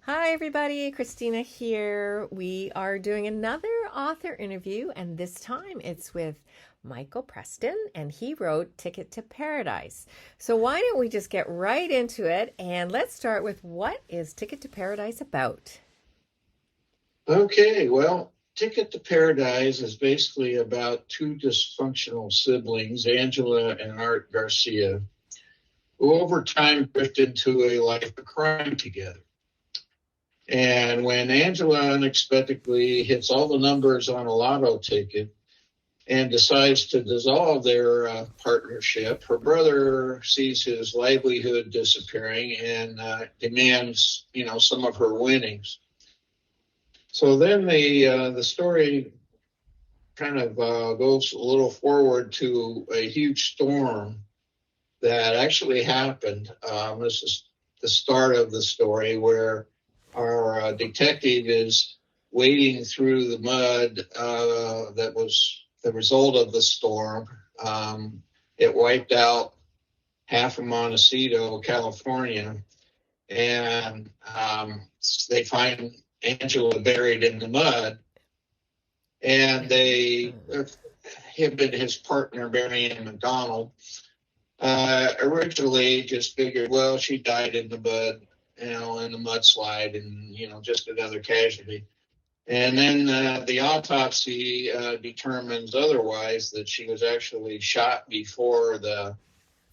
Hi, everybody. Christina here. We are doing another author interview, and this time it's with Michael Preston, and he wrote Ticket to Paradise. So, why don't we just get right into it? And let's start with what is Ticket to Paradise about? Okay, well, Ticket to Paradise is basically about two dysfunctional siblings, Angela and Art Garcia, who over time drift into a life of crime together. And when Angela unexpectedly hits all the numbers on a lotto ticket and decides to dissolve their partnership, her brother sees his livelihood disappearing and demands, some of her winnings. So then the story kind of goes a little forward to a huge storm that actually happened. This is the start of the story where our detective is wading through the mud that was the result of the storm. It wiped out half of Montecito, California, and they find Angela buried in the mud, and him and his partner, Barry and McDonald, originally just figured, well, she died in the mud, in the mudslide, and just another casualty. And then the autopsy determines otherwise, that she was actually shot before the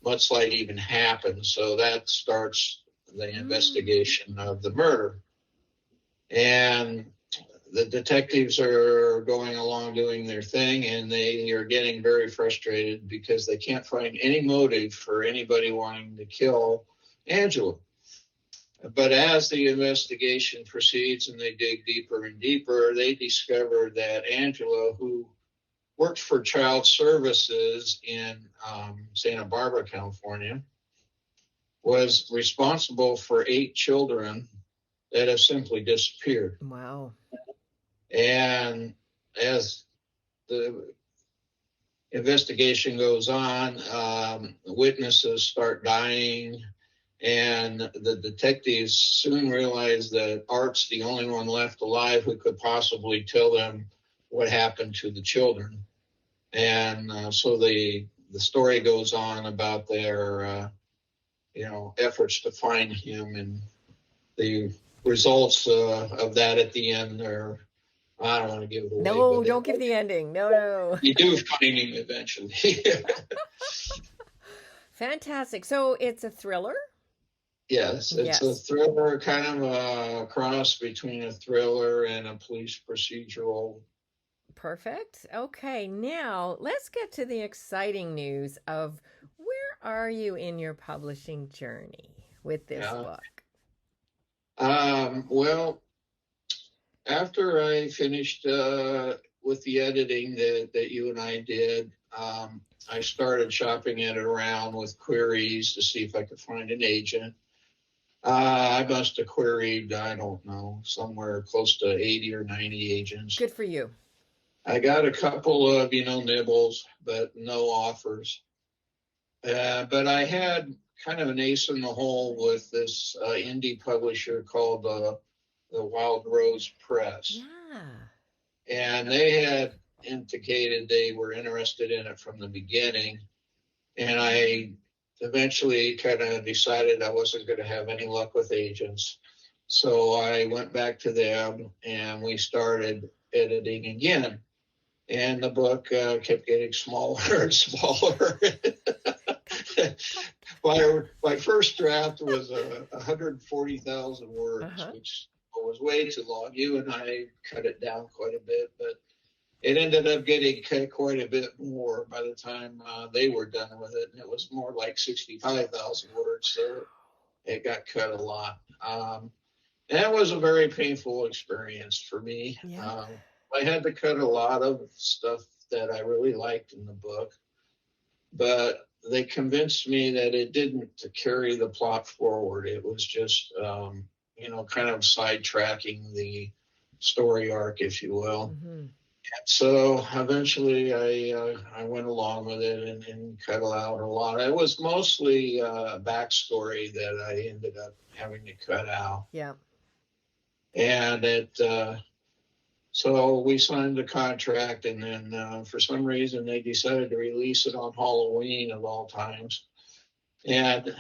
mudslide even happened. So that starts the investigation of the murder. And the detectives are going along doing their thing, and they are getting very frustrated because they can't find any motive for anybody wanting to kill Angela. But as the investigation proceeds and they dig deeper and deeper, they discover that Angela, who worked for child services in Santa Barbara, California, was responsible for 8 children that have simply disappeared. Wow. And as the investigation goes on, witnesses start dying, and the detectives soon realize that Art's the only one left alive who could possibly tell them what happened to the children. And so the story goes on about their efforts to find him, and the results of that at the end are, I don't want to give it away. No, don't give the ending. No. You do find him eventually. Fantastic. So it's a thriller? Yes, it's a thriller, kind of a cross between a thriller and a police procedural. Perfect. Okay, now let's get to the exciting news of where are you in your publishing journey with this book? Well, after I finished with the editing that you and I did, I started shopping it around with queries to see if I could find an agent. I must have queried, I don't know, somewhere close to 80 or 90 agents. Good for you. I got a couple of, nibbles, but no offers. But I had kind of an ace in the hole with this indie publisher called the Wild Rose Press. Yeah. And they had indicated they were interested in it from the beginning. And I eventually kind of decided I wasn't going to have any luck with agents. So I went back to them and we started editing again. And the book kept getting smaller and smaller. My first draft was 140,000 words, which was way too long. You and I cut it down quite a bit, but it ended up getting cut quite a bit more by the time they were done with it. And it was more like 65,000 words, so it got cut a lot. That was a very painful experience for me. Yeah. I had to cut a lot of stuff that I really liked in the book, but they convinced me that it didn't carry the plot forward. It was just, kind of sidetracking the story arc, if you will. Mm-hmm. So eventually I went along with it and cut out a lot. It was mostly backstory that I ended up having to cut out. Yeah. And so we signed the contract, and then for some reason they decided to release it on Halloween of all times. And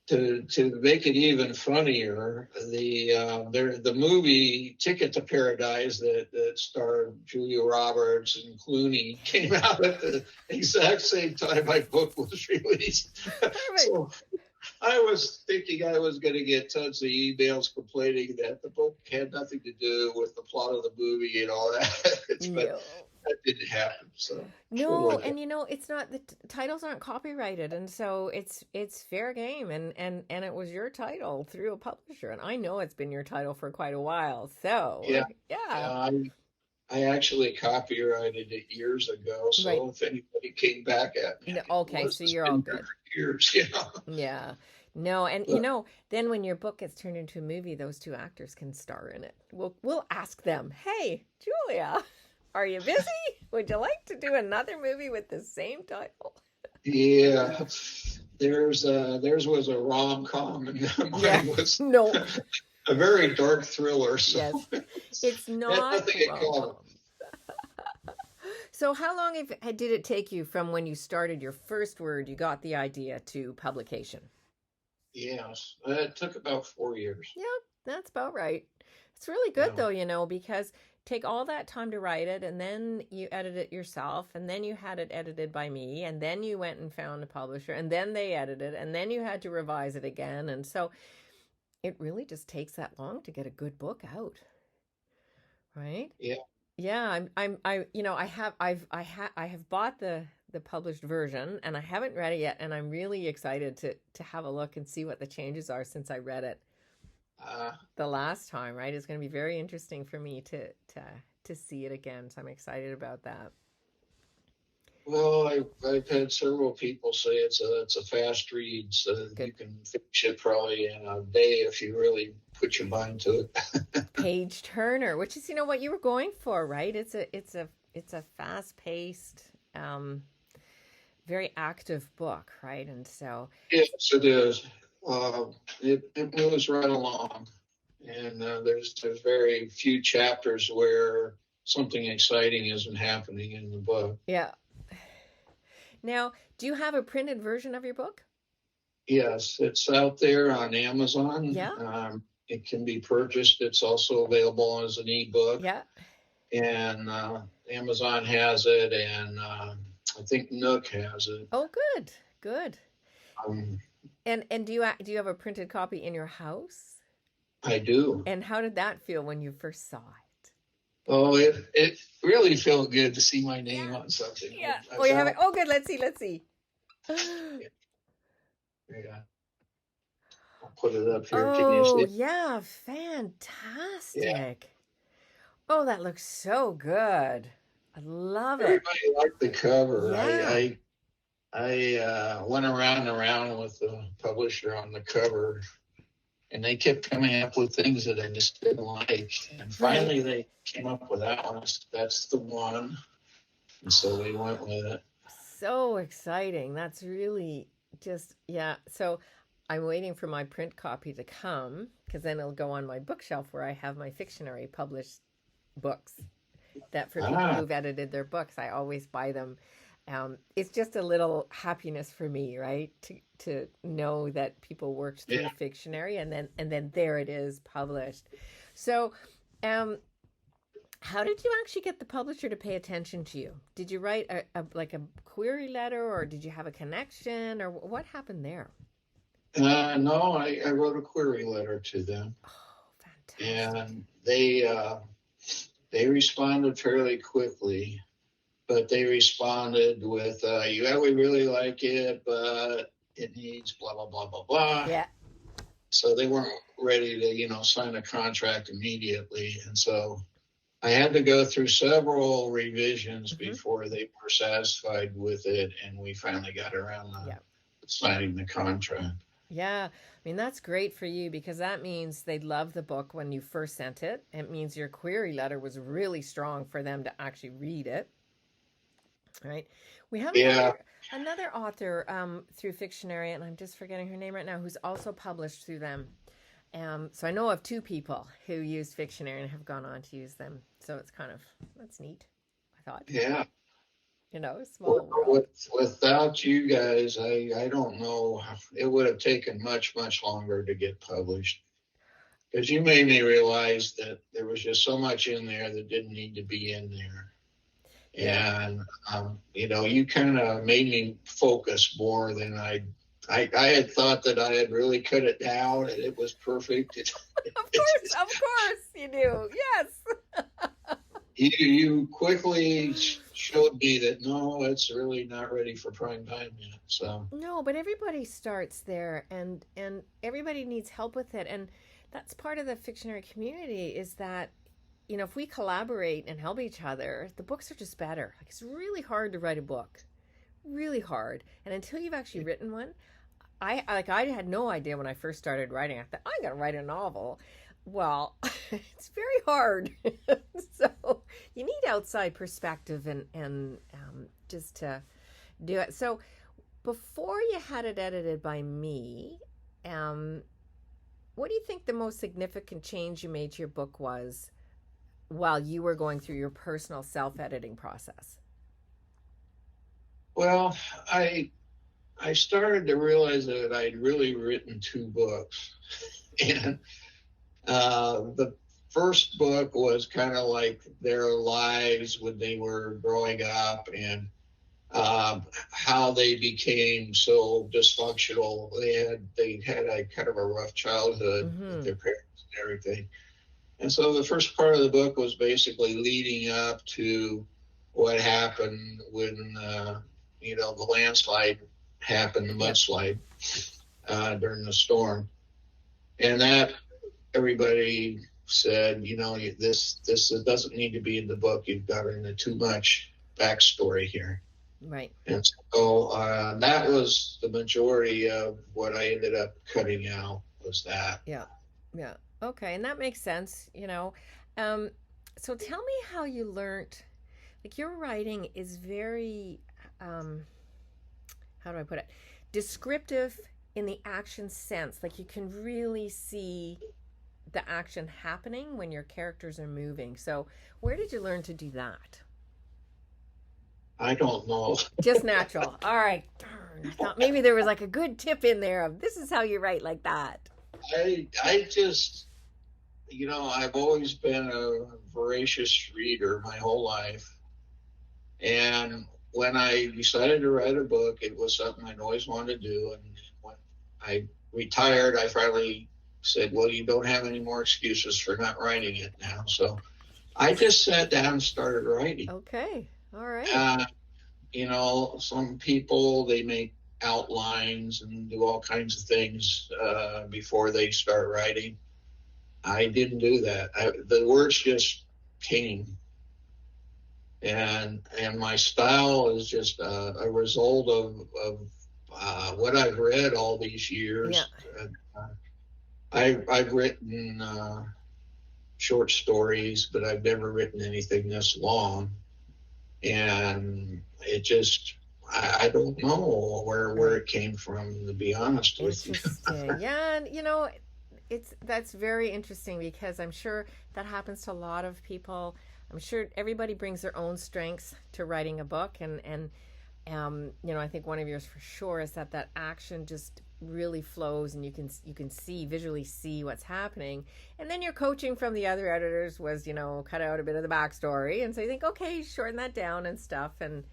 to make it even funnier, the movie Ticket to Paradise that starred Julia Roberts and Clooney came out at the exact same time my book was released. So I was thinking I was going to get tons of emails complaining that the book had nothing to do with the plot of the movie and all that. But that didn't happen. So no, and it's not, the titles aren't copyrighted, and so it's fair game, and it was your title through a publisher, and I know it's been your title for quite a while. So yeah. I actually copyrighted it years ago, so if anybody came back at me, okay, so you're all good. Years, Yeah. No, and then when your book gets turned into a movie, those two actors can star in it. We'll ask them, hey, Julia, are you busy? Would you like to do another movie with the same title? Yeah. Theirs was a rom-com, and mine was a very dark thriller. So yes, it's not rom-com. So how long did it take you from when you started your first word, you got the idea, to publication? Yes, it took about 4 years. Yeah, that's about right. It's really good though, because take all that time to write it, and then you edit it yourself, and then you had it edited by me, and then you went and found a publisher, and then they edited it, and then you had to revise it again, and so it really just takes that long to get a good book out, right? Yeah. I have bought the published version, and I haven't read it yet, and I'm really excited to have a look and see what the changes are since I read it the last time, right? It's going to be very interesting for me to see it again, so I'm excited about that. Well, I've had several people say it's a fast read, so you can finish it probably in a day if you really put your mind to it. Page turner, which is what you were going for, right? It's a fast paced, very active book, right? And so yes, it is. It moves right along, and there's very few chapters where something exciting isn't happening in the book. Yeah. Now, do you have a printed version of your book? Yes, it's out there on Amazon. Yeah. It can be purchased. It's also available as an ebook. Yeah. And Amazon has it, and I think Nook has it. Oh, good. And do you have a printed copy in your house? I do. And how did that feel when you first saw it? Oh, it really felt good to see my name on something. Yeah. You have it. Oh, good. Let's see. Yeah. I'll put it up here. Oh, yeah. Fantastic. Yeah. Oh, that looks so good. I love it. Everybody liked the cover. Yeah. I went around with the publisher on the cover, and they kept coming up with things that I just didn't like. And finally they came up with that one. That's the one. And so we went with it. So exciting. That's really just, So I'm waiting for my print copy to come, because then it'll go on my bookshelf where I have my Fictionary published books that for people who've edited their books, I always buy them. It's just a little happiness for me, right? To know that people worked through Fictionary, and then there it is published. So, how did you actually get the publisher to pay attention to you? Did you write a query letter, or did you have a connection, or what happened there? No, I wrote a query letter to them. Oh, fantastic! And they responded fairly quickly. But they responded with, we really like it, but it needs blah, blah, blah, blah, blah. Yeah. So they weren't ready to, sign a contract immediately. And so I had to go through several revisions before they were satisfied with it. And we finally got around to signing the contract. Yeah. I mean, that's great for you, because that means they loved the book when you first sent it. It means your query letter was really strong for them to actually read it. Right. We have another author through Fictionary, and I'm just forgetting her name right now, who's also published through them. So I know of two people who use Fictionary and have gone on to use them. So it's that's neat, I thought. Yeah. Small world. Without you guys, I don't know. It would have taken much, much longer to get published. Because you made me realize that there was just so much in there that didn't need to be in there. Yeah. And, you kind of made me focus more than I had thought that I had really cut it down and it was perfect. Of course you do. Yes. You quickly showed me that no, it's really not ready for prime time yet. So no, but everybody starts there, and everybody needs help with it, and that's part of the Fictionary community. Is that if we collaborate and help each other, the books are just better. Like, it's really hard to write a book, really hard, and until you've actually written one, I had no idea when I first started writing. I thought, I'm going to write a novel. Well, it's very hard. So you need outside perspective and just to do it. So before you had it edited by me, what do you think the most significant change you made to your book was while you were going through your personal self-editing process? Well, I started to realize that I'd really written two books. And the first book was kind of like their lives when they were growing up and how they became so dysfunctional. They had a kind of a rough childhood with their parents and everything. And so the first part of the book was basically leading up to what happened when the landslide happened, the mudslide during the storm. And that everybody said, this doesn't need to be in the book. You've got into too much backstory here. Right. And so that was the majority of what I ended up cutting out was that. Yeah. Yeah. Okay. And that makes sense, so tell me how you learned, like, your writing is very, how do I put it? Descriptive in the action sense. Like, you can really see the action happening when your characters are moving. So where did you learn to do that? I don't know. Just natural. All right. Darn. I thought maybe there was like a good tip in there of this is how you write like that. I just, I've always been a voracious reader my whole life. And when I decided to write a book, it was something I'd always wanted to do. And when I retired, I finally said, well, you don't have any more excuses for not writing it now. So I just sat down and started writing. Okay. All right. Some people, they make outlines and do all kinds of things before they start writing. I didn't do that. The words just came. And my style is just a result of what I've read all these years. Yeah. I've written short stories, but I've never written anything this long. And it just, I don't know where it came from, to be honest with you. Interesting. Yeah, and that's very interesting because I'm sure that happens to a lot of people. I'm sure everybody brings their own strengths to writing a book, and I think one of yours for sure is that action just really flows, and you can visually see what's happening. And then your coaching from the other editors was, cut out a bit of the backstory, and so you think, okay, shorten that down and stuff. And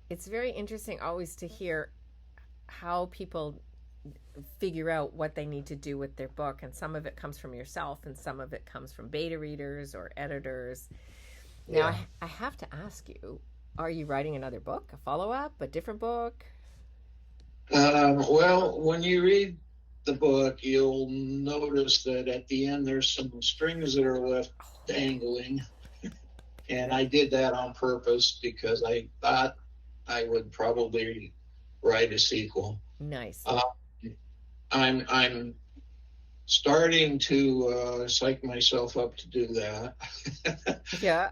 it's very interesting always to hear how people figure out what they need to do with their book, and some of it comes from yourself and some of it comes from beta readers or editors. Now, I have to ask you, are you writing another book, a follow-up, a different book? Well, when you read the book, you'll notice that at the end there's some strings that are left dangling. And I did that on purpose because I thought I would probably write a sequel. Nice. I'm starting to psych myself up to do that. Yeah.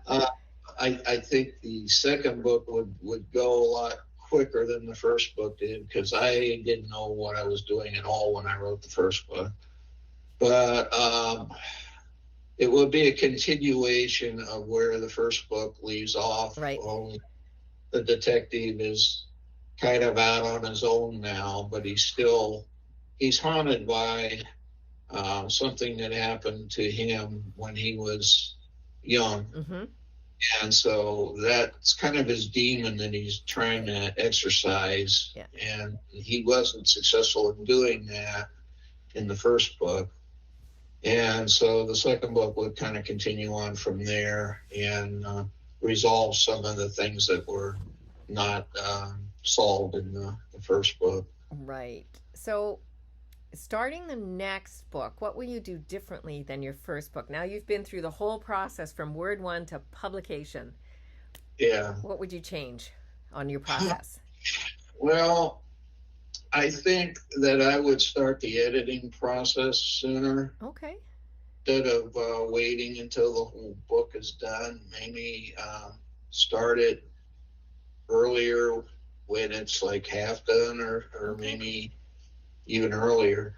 I think the second book would go a lot quicker than the first book did because I didn't know what I was doing at all when I wrote the first book. But it will be a continuation of where the first book leaves off. Right. Only the detective is kind of out on his own now, but he's haunted by something that happened to him when he was young. Mm-hmm. And so that's kind of his demon that he's trying to exercise. Yeah. And he wasn't successful in doing that in the first book. And so the second book would kind of continue on from there and resolve some of the things that were not solved in the first book. Right. So starting the next book, what will you do differently than your first book? Now you've been through the whole process from word one to publication. Yeah. What would you change on your process? Well, I think that I would start the editing process sooner. Okay. Instead of waiting until the whole book is done. Maybe start it earlier when it's like half done or Okay. maybe even earlier.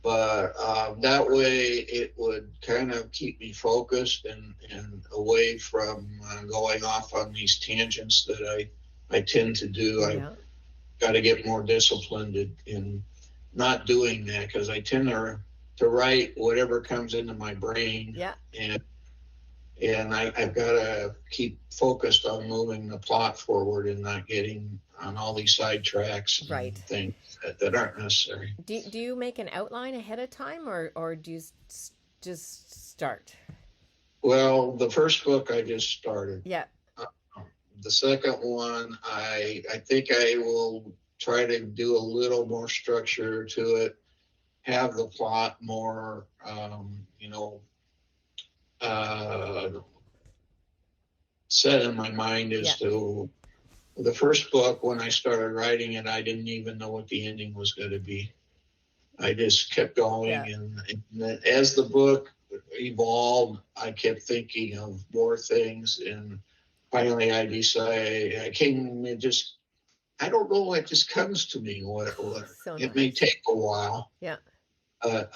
But that way it would kind of keep me focused and away from going off on these tangents that I tend to do. Yeah. I got to get more disciplined in not doing that because I tend to write whatever comes into my brain. Yeah. And I've got to keep focused on moving the plot forward and not getting on all these sidetracks Right. and things that aren't necessary. Do you make an outline ahead of time or do you just start? Well, the first book I just started. Yeah. The second one, I think I will try to do a little more structure to it, have the plot more, set in my mind as to the first book. When I started writing it, I didn't even know what the ending was going to be. I just kept going, and as the book evolved, I kept thinking of more things, and finally I decided I don't know, it just comes to me. So It nice. may take a while. Yeah. But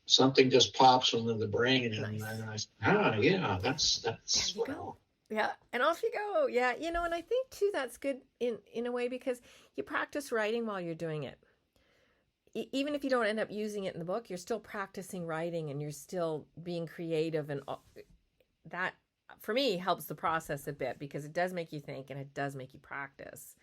something just pops into the brain, and Nice. then I say, yeah, that's There you what go. Yeah, and off you go. Yeah, and I think too that's good in a way because you practice writing while you're doing it. Even if you don't end up using it in the book, you're still practicing writing and you're still being creative, and that for me helps the process a bit because it does make you think and it does make you practice.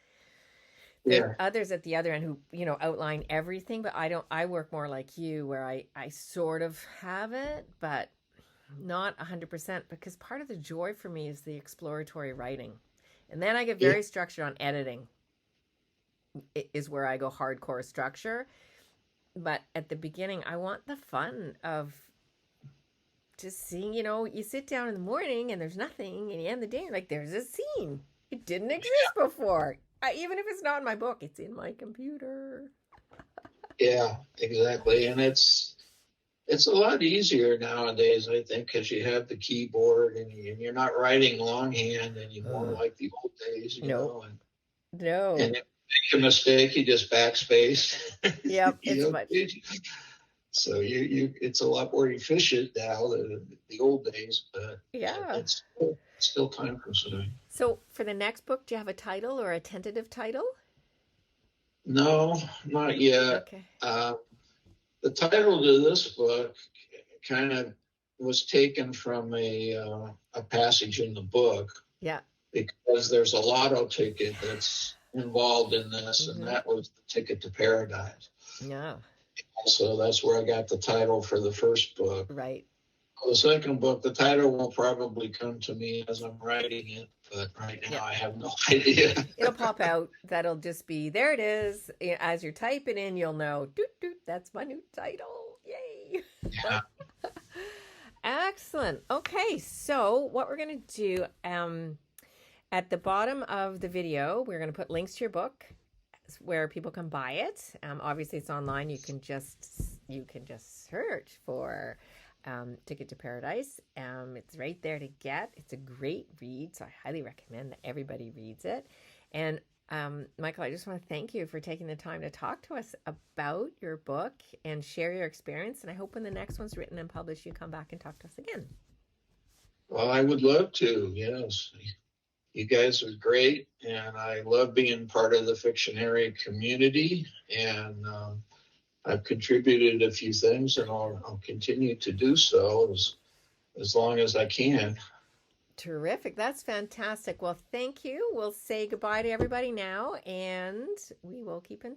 There are others at the other end who, outline everything, but I don't. I work more like you where I sort of have it, but not 100% because part of the joy for me is the exploratory writing. And then I get very structured on editing. It is where I go hardcore structure. But at the beginning, I want the fun of just seeing, you sit down in the morning and there's nothing, and you end the day like there's a scene. It didn't exist before. Even if it's not in my book, it's in my computer. Yeah, exactly. And it's a lot easier nowadays, I think, because you have the keyboard and you're not writing longhand anymore like the old days, you know. No. And if you make a mistake, you just backspace. Yep, it's much. So it's a lot more efficient now than the old days, but it's still time consuming. So for the next book, do you have a title or a tentative title? No, not yet. Okay. The title to this book kind of was taken from a passage in the book. Yeah. Because there's a lotto ticket that's involved in this, and that was the ticket to paradise. Yeah. So that's where I got the title for the first book. Right. The second book, the title will probably come to me as I'm writing it, but right now I have no idea. It'll pop out. That'll just be, there it is. As you're typing in, you'll know, doot, doot, that's my new title. Yay. Yeah. Excellent. Okay, so what we're going to do, at the bottom of the video, we're going to put links to your book where people can buy it. Obviously, it's online. You can just search for Ticket to Paradise. It's right there to get. It's a great read, so I highly recommend that everybody reads it. And Michael, I just want to thank you for taking the time to talk to us about your book and share your experience. And I hope when the next one's written and published, you come back and talk to us again. Well, I would love to. Yes. You guys are great, and I love being part of the Fictionary community. And I've contributed a few things, and I'll continue to do so as long as I can. Terrific. That's fantastic. Well, thank you. We'll say goodbye to everybody now, and we will keep in touch.